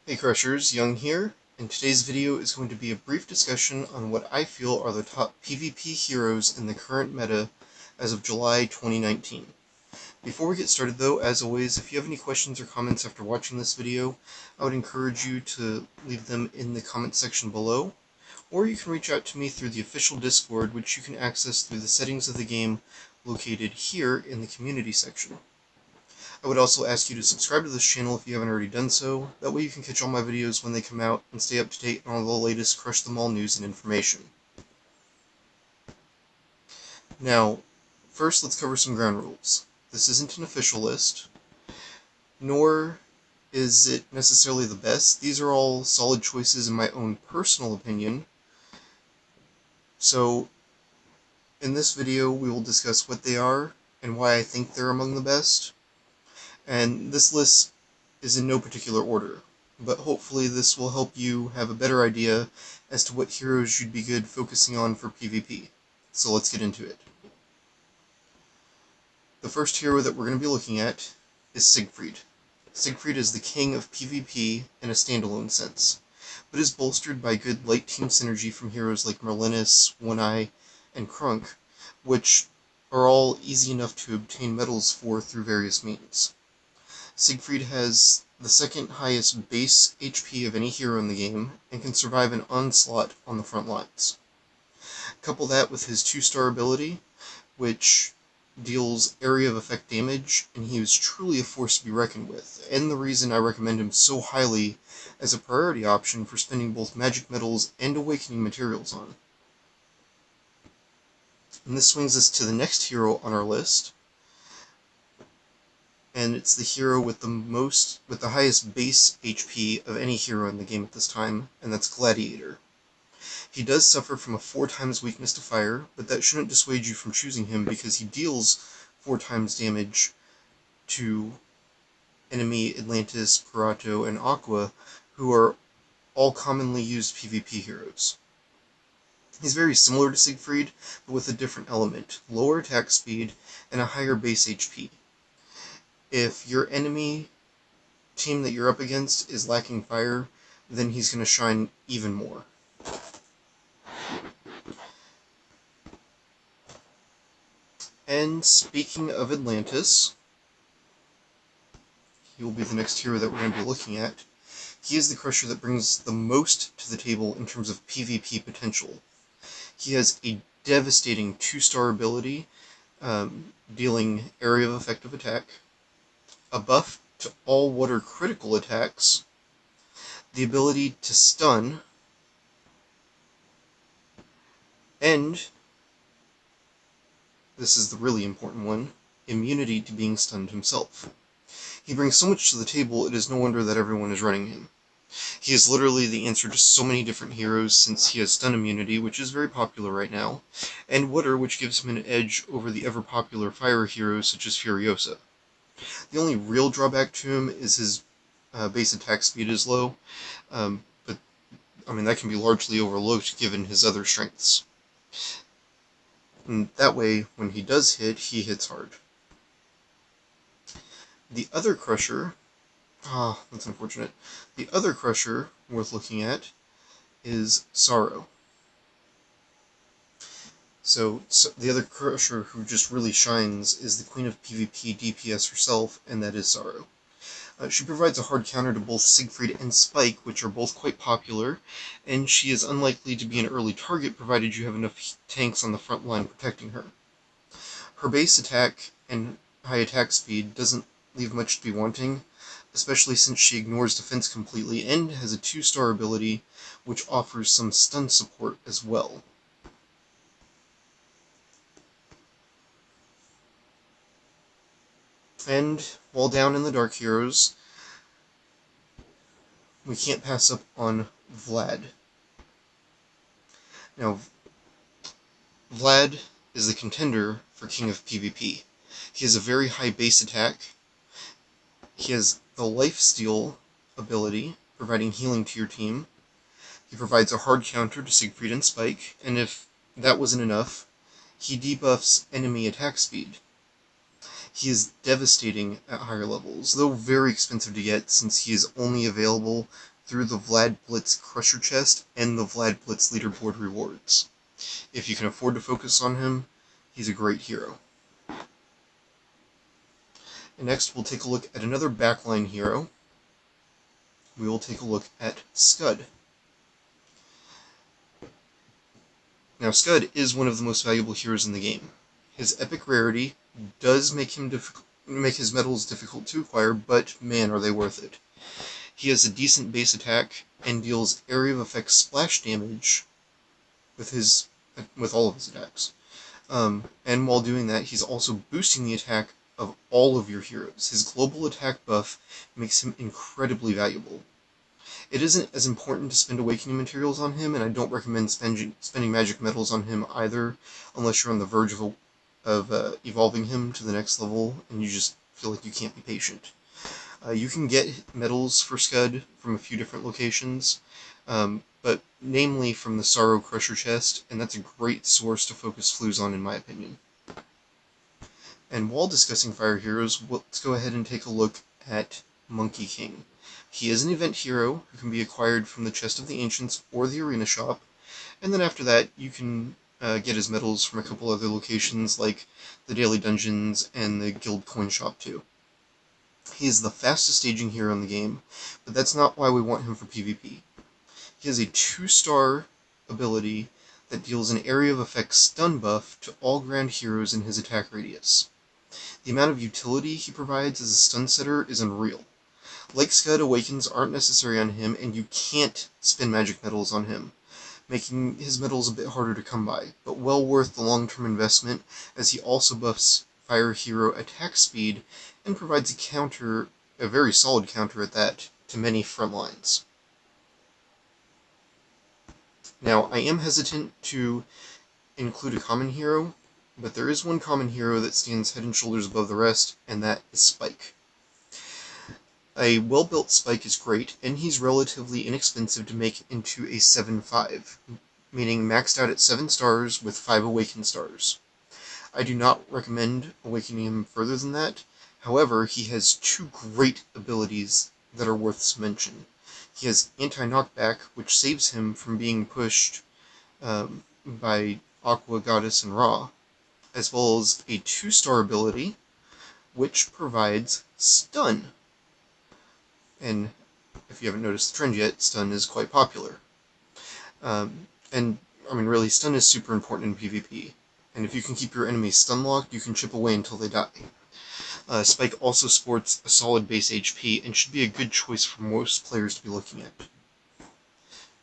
Hey Crushers, Young here, and today's video is going to be a brief discussion on what I feel are the top PvP heroes in the current meta as of July 2019. Before we get started though, as always, if you have any questions or comments after watching this video, I would encourage you to leave them in the comment section below, or you can reach out to me through the official Discord, which you can access through the settings of the game located here in the community section. I would also ask you to subscribe to this channel if you haven't already done so, that way you can catch all my videos when they come out and stay up to date on all the latest Crush Them All news and information. Now, first let's cover some ground rules. This isn't an official list, nor is it necessarily the best. These are all solid choices in my own personal opinion. So, in this video we will discuss what they are and why I think they're among the best. And this list is in no particular order, but hopefully this will help you have a better idea as to what heroes you'd be good focusing on for PvP. So let's get into it. The first hero that we're going to be looking at is Siegfried. Siegfried is the king of PvP in a standalone sense, but is bolstered by good light team synergy from heroes like Merlinus, One-Eye, and Crunk, which are all easy enough to obtain medals for through various means. Siegfried has the second highest base HP of any hero in the game, and can survive an onslaught on the front lines. Couple that with his 2-star ability, which deals area of effect damage, and he is truly a force to be reckoned with, and the reason I recommend him so highly as a priority option for spending both magic metals and awakening materials on. And this swings us to the next hero on our list, and it's the hero with the highest base HP of any hero in the game at this time, and that's Gladiator. He does suffer from a 4x weakness to fire, but that shouldn't dissuade you from choosing him because he deals 4x damage to enemy Atlantis, Parato, and Aqua, who are all commonly used PvP heroes. He's very similar to Siegfried, but with a different element: lower attack speed and a higher base HP. If your enemy team that you're up against is lacking fire, then he's going to shine even more. And speaking of Atlantis, he will be the next hero that we're going to be looking at. He is the Crusher that brings the most to the table in terms of PvP potential. He has a devastating 2-star ability, dealing area of effective attack, a buff to all water critical attacks, the ability to stun, and, this is the really important one, immunity to being stunned himself. He brings so much to the table, it is no wonder that everyone is running him. He is literally the answer to so many different heroes, since he has stun immunity, which is very popular right now, and water, which gives him an edge over the ever-popular fire heroes such as Furiosa. The only real drawback to him is his base attack speed is low, but I mean that can be largely overlooked given his other strengths. And that way, when he does hit, he hits hard. The other Crusher, that's unfortunate. The other Crusher worth looking at is Sorrow. So the other Crusher who just really shines is the Queen of PvP DPS herself, and that is Sorrow. She provides a hard counter to both Siegfried and Spike, which are both quite popular, and she is unlikely to be an early target provided you have enough tanks on the front line protecting her. Her base attack and high attack speed doesn't leave much to be wanting, especially since she ignores defense completely and has a 2-star ability which offers some stun support as well. And while down in the Dark Heroes, we can't pass up on Vlad. Now, Vlad is the contender for King of PvP. He has a very high base attack. He has the lifesteal ability, providing healing to your team. He provides a hard counter to Siegfried and Spike, and if that wasn't enough, he debuffs enemy attack speed. He is devastating at higher levels, though very expensive to get since he is only available through the Vlad Blitz Crusher chest and the Vlad Blitz leaderboard rewards. If you can afford to focus on him, he's a great hero. And next, we'll take a look at another backline hero. We will take a look at Scud. Now, Scud is one of the most valuable heroes in the game. His epic rarity does make his medals difficult to acquire, but man, are they worth it. He has a decent base attack and deals area of effect splash damage with all of his attacks. And while doing that, he's also boosting the attack of all of your heroes. His global attack buff makes him incredibly valuable. It isn't as important to spend awakening materials on him, and I don't recommend spending magic metals on him either, unless you're on the verge of evolving him to the next level, and you just feel like you can't be patient. You can get medals for Scud from a few different locations, but namely from the Sorrow Crusher chest, and that's a great source to focus flues on in my opinion. And while discussing fire heroes, let's go ahead and take a look at Monkey King. He is an event hero who can be acquired from the Chest of the Ancients or the Arena Shop, and then after that you can get his medals from a couple other locations like the Daily Dungeons and the Guild Coin Shop too. He is the fastest staging hero in the game, but that's not why we want him for PvP. He has a 2-star ability that deals an area of effect stun buff to all ground heroes in his attack radius. The amount of utility he provides as a stun setter is unreal. Like Scud, awakens aren't necessary on him, and you can't spend magic metals on him, making his medals a bit harder to come by, but well worth the long-term investment, as he also buffs fire hero attack speed and provides a counter, a very solid counter at that, to many front lines. Now, I am hesitant to include a common hero, but there is one common hero that stands head and shoulders above the rest, and that is Spike. A well-built Spike is great, and he's relatively inexpensive to make into a 7-5, meaning maxed out at 7 stars with 5 awakened stars. I do not recommend awakening him further than that. However, he has 2 great abilities that are worth mention. He has anti-knockback, which saves him from being pushed by Aqua, Goddess, and Ra, as well as a 2-star ability, which provides stun. And if you haven't noticed the trend yet, stun is quite popular. And, I mean, really, stun is super important in PvP. And if you can keep your enemies stun-locked, you can chip away until they die. Spike also sports a solid base HP, and should be a good choice for most players to be looking at.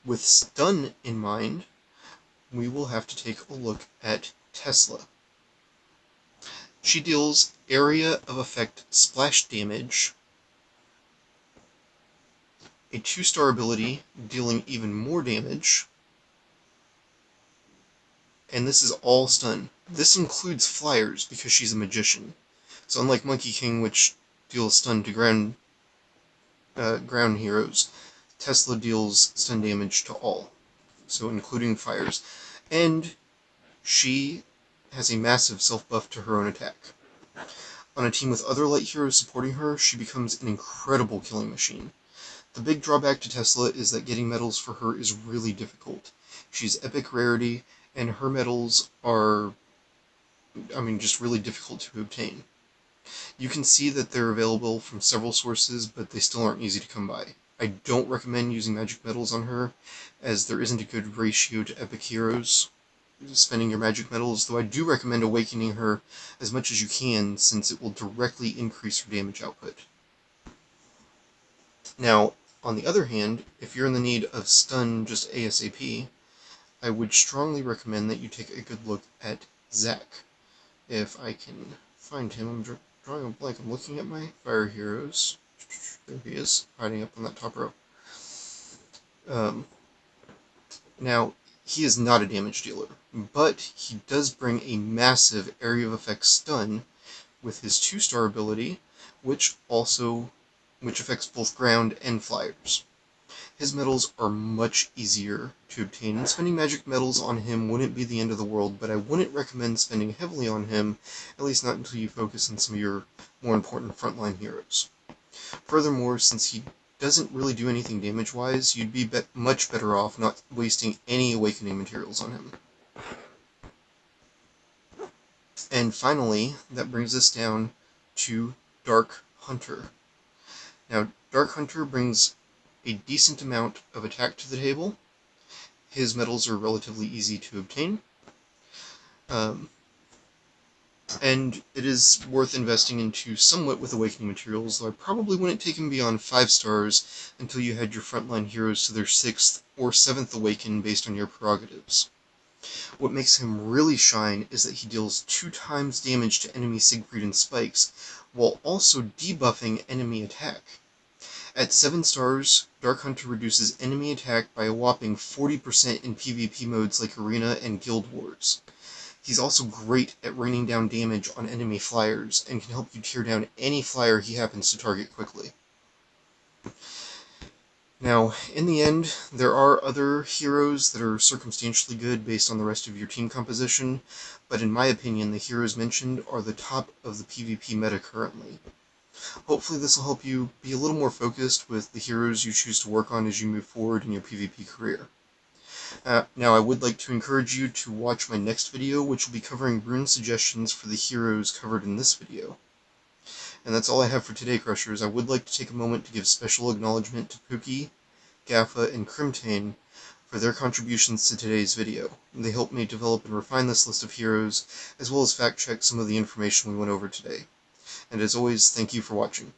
With stun in mind, we will have to take a look at Tesla. She deals area of effect splash damage, a 2-star ability dealing even more damage, and this is all stun. This includes flyers because she's a magician. So unlike Monkey King, which deals stun to ground heroes, Tesla deals stun damage to all, so including fires. And she has a massive self-buff to her own attack. On a team with other light heroes supporting her, she becomes an incredible killing machine. The big drawback to Tesla is that getting medals for her is really difficult. She's epic rarity, and her medals are, just really difficult to obtain. You can see that they're available from several sources, but they still aren't easy to come by. I don't recommend using magic metals on her, as there isn't a good ratio to epic heroes spending your magic metals, though I do recommend awakening her as much as you can, since it will directly increase her damage output. Now, on the other hand, if you're in the need of stun just ASAP, I would strongly recommend that you take a good look at Zack. If I can find him, I'm drawing a blank. I'm looking at my fire heroes. There he is, hiding up on that top row. Now, he is not a damage dealer, but he does bring a massive area of effect stun with his 2-star ability, which affects both ground and flyers. His medals are much easier to obtain, and spending magic metals on him wouldn't be the end of the world, but I wouldn't recommend spending heavily on him, at least not until you focus on some of your more important frontline heroes. Furthermore, since he doesn't really do anything damage-wise, you'd be much better off not wasting any awakening materials on him. And finally, that brings us down to Dark Hunter. Now, Dark Hunter brings a decent amount of attack to the table. His medals are relatively easy to obtain. And it is worth investing into somewhat with awakening materials, though I probably wouldn't take him beyond 5 stars until you had your frontline heroes to their 6th or 7th awaken based on your prerogatives. What makes him really shine is that he deals 2 times damage to enemy Siegfried and spikes, while also debuffing enemy attack. At 7 stars, Dark Hunter reduces enemy attack by a whopping 40% in PvP modes like Arena and Guild Wars. He's also great at raining down damage on enemy flyers, and can help you tear down any flyer he happens to target quickly. Now, in the end, there are other heroes that are circumstantially good based on the rest of your team composition, but in my opinion, the heroes mentioned are the top of the PvP meta currently. Hopefully this will help you be a little more focused with the heroes you choose to work on as you move forward in your PvP career. Now, I would like to encourage you to watch my next video, which will be covering rune suggestions for the heroes covered in this video. And that's all I have for today, Crushers. I would like to take a moment to give special acknowledgement to Pookie, Gaffa, and Crimtane for their contributions to today's video. They helped me develop and refine this list of heroes, as well as fact-check some of the information we went over today. And as always, thank you for watching.